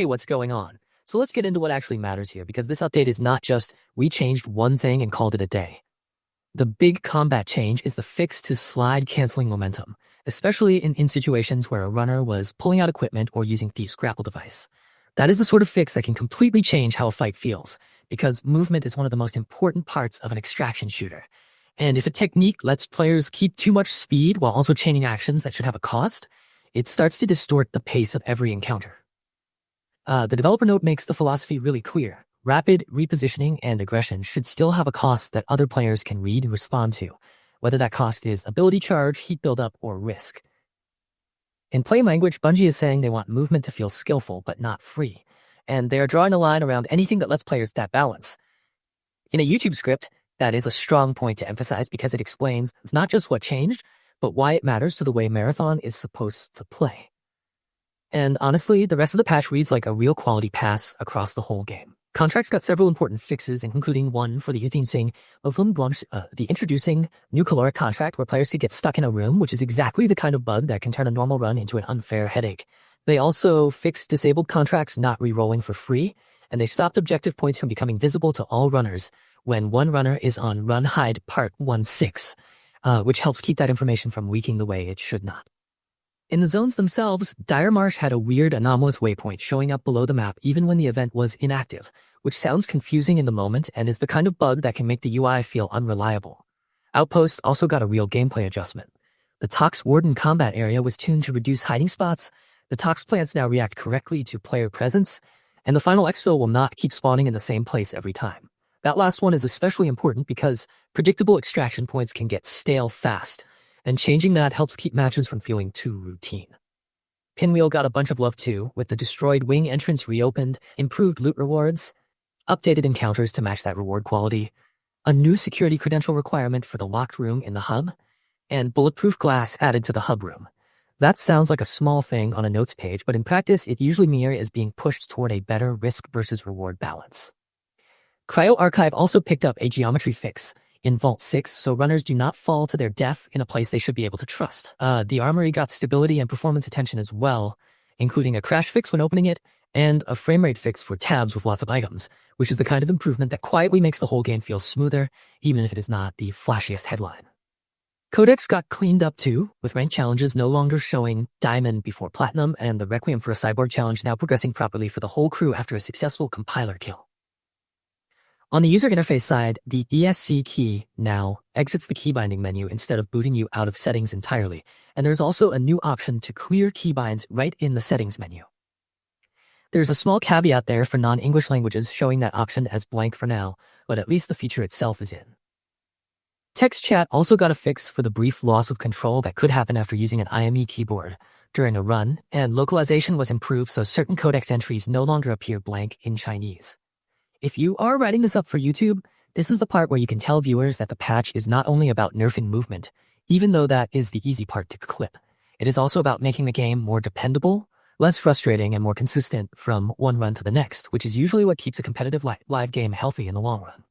hey, what's going on? So let's get into what actually matters here, because this update is not just we changed one thing and called it a day. The big combat change is the fix to slide canceling momentum, especially in situations where a runner was pulling out equipment or using Thief's grapple device. That is the sort of fix that can completely change how a fight feels, because movement is one of the most important parts of an extraction shooter. And if a technique lets players keep too much speed while also chaining actions that should have a cost, it starts to distort the pace of every encounter. The developer note makes the philosophy really clear. Rapid repositioning and aggression should still have a cost that other players can read and respond to, whether that cost is ability charge, heat buildup, or risk. In plain language, Bungie is saying they want movement to feel skillful but not free, and they are drawing a line around anything that lets players that balance. In a YouTube script, that is a strong point to emphasize because it explains it's not just what changed, but why it matters to the way Marathon is supposed to play. And honestly, the rest of the patch reads like a real quality pass across the whole game. Contracts got several important fixes, including one for the the introducing new caloric contract where players could get stuck in a room, which is exactly the kind of bug that can turn a normal run into an unfair headache. They also fixed disabled contracts not re-rolling for free, and they stopped objective points from becoming visible to all runners when one runner is on Run Hide Part 1.6, which helps keep that information from leaking the way it should not. In the zones themselves, Dire Marsh had a weird anomalous waypoint showing up below the map even when the event was inactive, which sounds confusing in the moment and is the kind of bug that can make the UI feel unreliable. Outpost also got a real gameplay adjustment. The Tox Warden combat area was tuned to reduce hiding spots, the Tox plants now react correctly to player presence, and the final exfil will not keep spawning in the same place every time. That last one is especially important because predictable extraction points can get stale fast, and changing that helps keep matches from feeling too routine. Pinwheel got a bunch of love too, with the destroyed wing entrance reopened, improved loot rewards, updated encounters to match that reward quality, a new security credential requirement for the locked room in the hub, and bulletproof glass added to the hub room. That sounds like a small thing on a notes page, but in practice it usually mirrors as being pushed toward a better risk versus reward balance. Cryo Archive also picked up a geometry fix in Vault 6, so runners do not fall to their death in a place they should be able to trust. The Armory got stability and performance attention as well, including a crash fix when opening it, and a frame rate fix for tabs with lots of items, which is the kind of improvement that quietly makes the whole game feel smoother, even if it is not the flashiest headline. Codex got cleaned up too, with ranked challenges no longer showing Diamond before Platinum, and the Requiem for a Cyborg challenge now progressing properly for the whole crew after a successful compiler kill. On the user interface side, the ESC key now exits the keybinding menu instead of booting you out of settings entirely, and there's also a new option to clear keybinds right in the settings menu. There's a small caveat there for non-English languages showing that option as blank for now, but at least the feature itself is in. Text chat also got a fix for the brief loss of control that could happen after using an IME keyboard during a run, and localization was improved so certain Codex entries no longer appear blank in Chinese. If you are writing this up for YouTube, this is the part where you can tell viewers that the patch is not only about nerfing movement, even though that is the easy part to clip. It is also about making the game more dependable, less frustrating, and more consistent from one run to the next, which is usually what keeps a competitive live game healthy in the long run.